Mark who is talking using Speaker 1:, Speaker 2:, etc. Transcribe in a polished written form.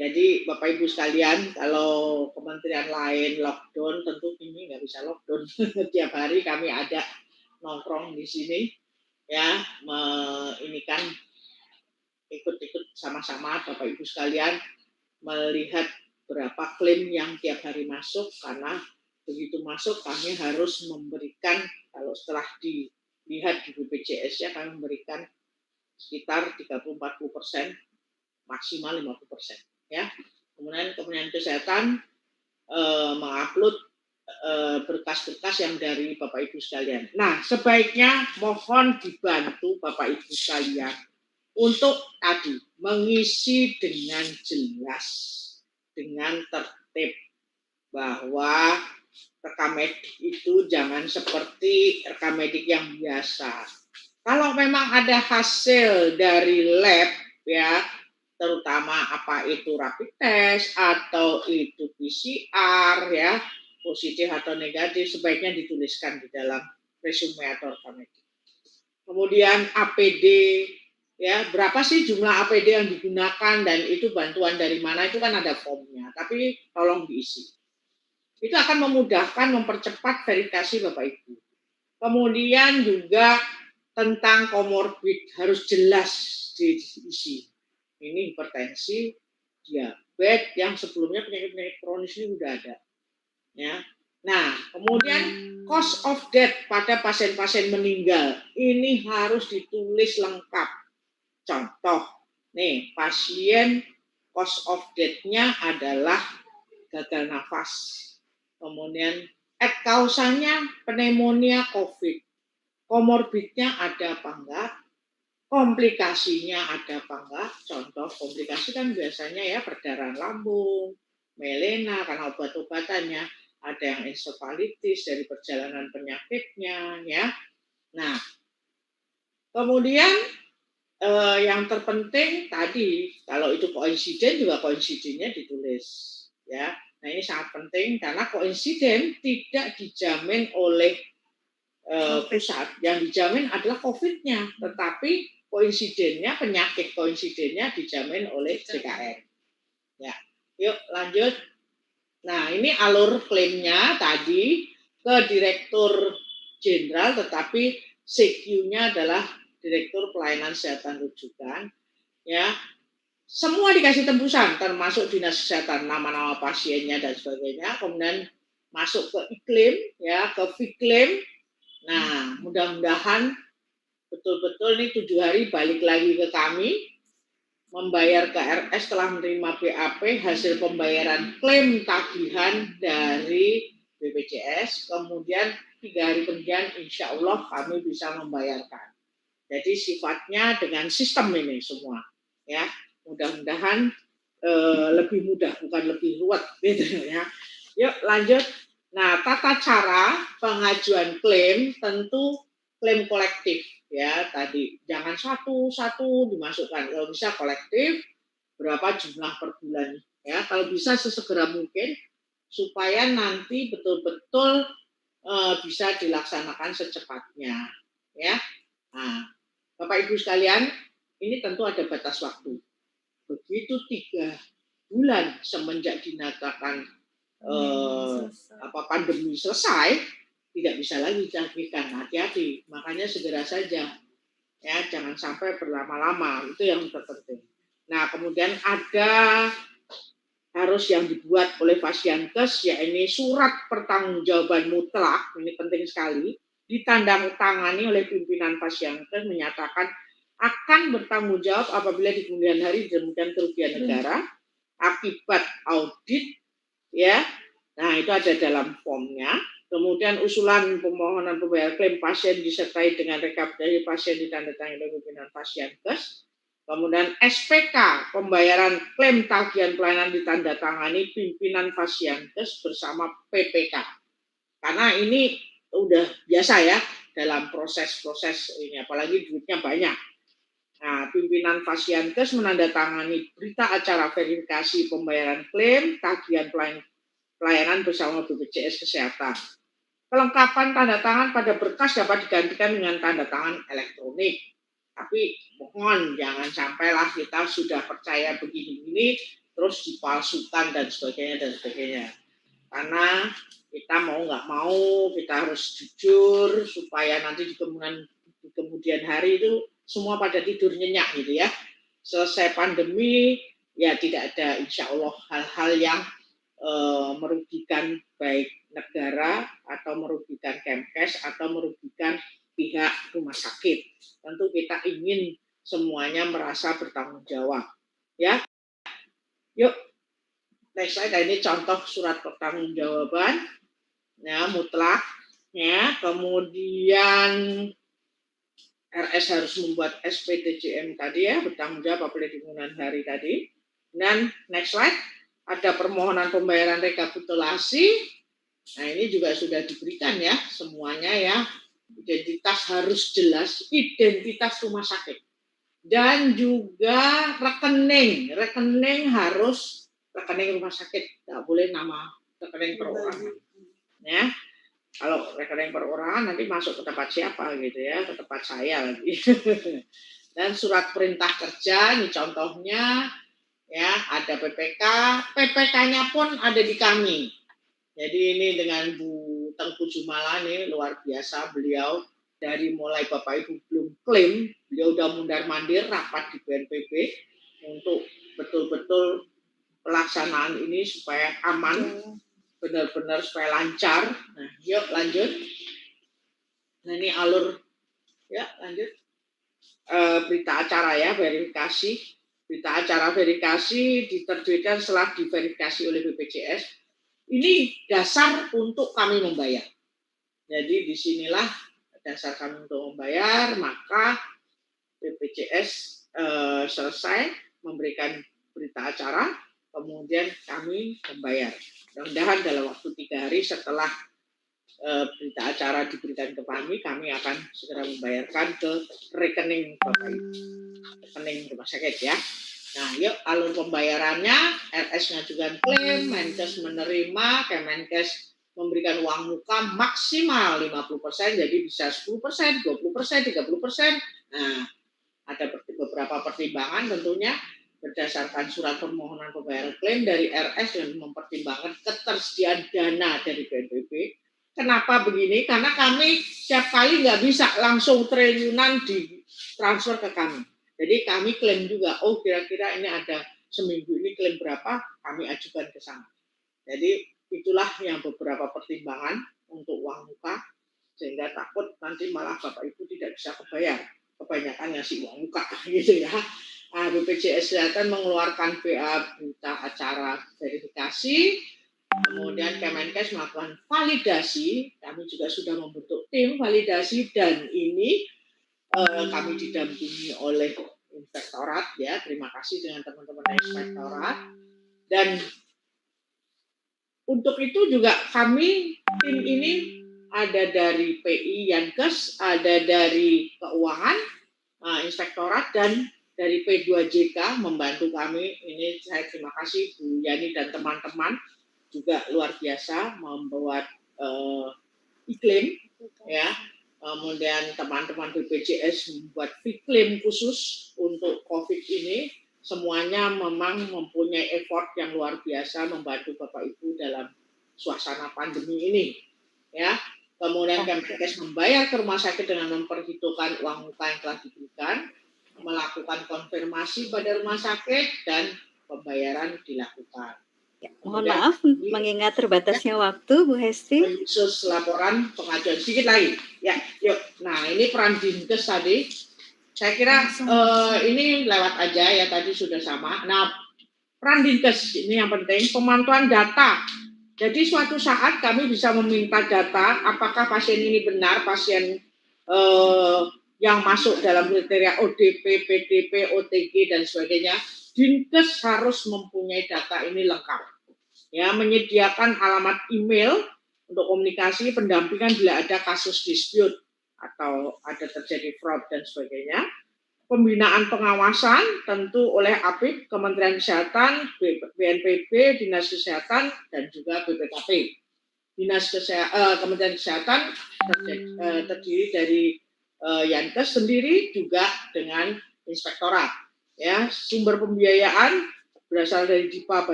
Speaker 1: Jadi Bapak Ibu sekalian, kalau kementerian lain lockdown, tentu ini nggak bisa lockdown. Tiap hari kami ada nongkrong di sini, ya, ini kan ikut-ikut sama-sama Bapak Ibu sekalian melihat berapa klaim yang tiap hari masuk, karena begitu masuk kami harus memberikan, kalau setelah dilihat di BPJS ya, kami memberikan sekitar 30-40%, maksimal 50%, ya. Kemudian Kementerian Kesehatan mengupload berkas-berkas yang dari Bapak Ibu sekalian. Nah, sebaiknya mohon dibantu Bapak Ibu sekalian untuk tadi mengisi dengan jelas, dengan tertib, bahwa rekam medik itu jangan seperti rekam medik yang biasa. Kalau memang ada hasil dari lab, ya, terutama apa itu rapid test atau itu PCR, ya, positif atau negatif, sebaiknya dituliskan di dalam resume atau rekam medik. Kemudian APD, ya, berapa sih jumlah APD yang digunakan dan itu bantuan dari mana, itu kan ada formnya, tapi tolong diisi. Itu akan memudahkan, mempercepat verifikasi Bapak Ibu. Kemudian juga tentang komorbid harus jelas diisi. Ini hipertensi, diabetes, yang sebelumnya penyakit-penyakit kronis ini sudah ada. Ya. Nah, kemudian cause of death pada pasien-pasien meninggal ini harus ditulis lengkap. Contoh, nih, pasien cause of death-nya adalah gagal nafas. Kemudian kausanya pneumonia COVID. Komorbidnya ada apa enggak? Komplikasinya ada apa enggak? Contoh komplikasi kan biasanya ya perdarahan lambung, melena karena obat-obatannya, ada yang ensefalitis dari perjalanan penyakitnya, ya. Nah, kemudian yang terpenting tadi, kalau itu koinsiden juga koinsidennya ditulis, ya. Nah, ini sangat penting karena koinsiden tidak dijamin oleh pusat, yang dijamin adalah COVID-nya, tetapi koinsidennya, penyakit koinsidennya dijamin oleh JKN. Ya, yuk lanjut. Nah, ini alur klaimnya tadi ke Direktur Jenderal, tetapi CQ-nya adalah Direktur Pelayanan Kesehatan Rujukan. Ya, semua dikasih tembusan, termasuk Dinas Kesehatan, nama-nama pasiennya dan sebagainya. Kemudian masuk ke iklim, ya, ke Viclaim. Nah, mudah-mudahan betul-betul nih 7 hari balik lagi ke kami, membayar ke RS setelah menerima BAP hasil pembayaran klaim tagihan dari BPJS, kemudian 3 hari kemudian insya Allah kami bisa membayarkan. Jadi sifatnya dengan sistem ini semua, ya. Mudah-mudahan lebih mudah, bukan lebih ruwet, gitu ya. Yuk lanjut. Nah, tata cara pengajuan klaim tentu klaim kolektif, ya, tadi jangan satu-satu dimasukkan, kalau bisa kolektif, berapa jumlah per bulan, ya, kalau bisa sesegera mungkin supaya nanti betul-betul bisa dilaksanakan secepatnya, ya. Nah, Bapak Ibu sekalian, ini tentu ada batas waktu. Begitu 3 bulan semenjak dinyatakan pandemi selesai, tidak bisa lagi dilanjutkan. Hati-hati, makanya segera saja, ya, jangan sampai berlama-lama, itu yang terpenting. Nah, kemudian ada harus yang dibuat oleh Fasiankes, ya, ini surat pertanggungjawaban mutlak, ini penting sekali, ditandatangani oleh pimpinan Fasiankes menyatakan akan bertanggung jawab apabila di kemudian hari ditemukan kerugian negara akibat audit, ya. Nah, itu ada dalam formnya. Kemudian usulan permohonan pembayaran klaim pasien disertai dengan rekap dari pasien ditandatangani oleh pimpinan Fasiankes. Kemudian SPK pembayaran klaim tagihan pelayanan ditandatangani pimpinan Fasiankes bersama PPK. Karena ini udah biasa ya dalam proses-proses ini, apalagi duitnya banyak. Nah, pimpinan Fasiankes menandatangani berita acara verifikasi pembayaran klaim tagihan pelayanan bersama BPJS Kesehatan. Kelengkapan tanda tangan pada berkas dapat digantikan dengan tanda tangan elektronik. Tapi mohon jangan sampailah kita sudah percaya begini-begini, terus dipalsukan dan sebagainya. Karena kita mau nggak mau kita harus jujur supaya nanti di kemudian hari itu semua pada tidur nyenyak gitu ya. Selesai pandemi ya tidak ada insya Allah hal-hal yang merugikan baik negara atau merugikan Kemkes atau merugikan pihak rumah sakit. Tentu kita ingin semuanya merasa bertanggung jawab. Ya, yuk next slide. Ini contoh surat pertanggungjawaban ya mutlak ya. Kemudian RS harus membuat SPDJM tadi ya, bertanggung jawab apabila di kemudian hari tadi. Dan next slide, ada permohonan pembayaran rekapitulasi. Nah, ini juga sudah diberikan ya semuanya ya. Identitas harus jelas, identitas rumah sakit. Dan juga rekening harus rekening rumah sakit, tidak boleh nama rekening perorangan. Ya, kalau rekening perorangan nanti masuk ke tempat siapa gitu ya, ke tempat saya lagi. Dan surat perintah kerja, ini contohnya ya, ada PPK-nya pun ada di kami. Jadi ini dengan Bu Tengku Jumala nih luar biasa, beliau dari mulai Bapak Ibu belum klaim, beliau udah mundar-mandir rapat di BNPB untuk betul-betul pelaksanaan ini supaya aman, benar-benar supaya lancar. Nah, yuk lanjut. Nah, ini alur ya, lanjut. Berita acara ya, verifikasi. Berita acara verifikasi diterbitkan setelah diverifikasi oleh BPJS. Ini dasar untuk kami membayar. Jadi disinilah dasar kami untuk membayar, maka BPJS selesai memberikan berita acara, kemudian kami membayar. Mudah-mudahan dalam waktu 3 hari setelah berita acara diberikan ke kami akan segera membayarkan ke rekening Bapak Ibu, rekening rumah sakit ya. Nah, yuk alur pembayarannya, RS ngajukan klaim, Menkes menerima, Kemenkes memberikan uang muka maksimal 50%, jadi bisa 10%, 20%, 30%. Nah, ada beberapa pertimbangan tentunya berdasarkan surat permohonan pembayaran klaim dari RS yang mempertimbangkan ketersediaan dana dari BNPB. Kenapa begini? Karena kami setiap kali nggak bisa langsung triliunan ditransfer ke kami. Jadi kami klaim juga, oh kira-kira ini ada seminggu ini klaim berapa, kami ajukan ke sana. Jadi itulah yang beberapa pertimbangan untuk uang muka, sehingga takut nanti malah Bapak Ibu tidak bisa kebayar, kebanyakan ngasih uang muka gitu ya. Nah, BPJS Kesehatan mengeluarkan BA berita acara verifikasi, kemudian Kemenkes melakukan validasi, kami juga sudah membentuk tim validasi dan ini kami didampingi oleh inspektorat ya, terima kasih dengan teman-teman inspektorat. Dan untuk itu juga kami tim ini ada dari PI Yankes, ada dari keuangan, inspektorat, dan dari P2JK membantu kami. Ini saya terima kasih Bu Yani dan teman-teman juga luar biasa membuat iklim ya. Kemudian teman-teman BPJS membuat iklim khusus untuk COVID ini. Semuanya memang mempunyai effort yang luar biasa membantu Bapak Ibu dalam suasana pandemi ini. Ya, kemudian Kemenkes membayar ke rumah sakit dengan memperhitungkan uang muka yang telah diberikan, melakukan konfirmasi pada rumah sakit dan pembayaran dilakukan.
Speaker 2: Ya, mohon maaf mengingat terbatasnya waktu, Bu Hesti.
Speaker 1: Khusus laporan pengajuan sedikit lagi. Ya, yuk. Nah, ini peran Dinkes tadi. Saya kira ini lewat aja ya, tadi sudah sama. Nah, peran Dinkes ini yang penting, pemantauan data. Jadi suatu saat kami bisa meminta data apakah pasien ini benar pasien yang masuk dalam kriteria ODP, PDP, OTG dan sebagainya. Dinkes harus mempunyai data ini lengkap. Ya, menyediakan alamat email untuk komunikasi pendampingan bila ada kasus dispute atau ada terjadi fraud dan sebagainya. Pembinaan pengawasan tentu oleh APIK, Kementerian Kesehatan, BNPB, Dinas Kesehatan, dan juga BPKP. Kementerian Kesehatan terdiri dari Yankes sendiri juga dengan inspektorat. Ya, sumber pembiayaan berasal dari Dipa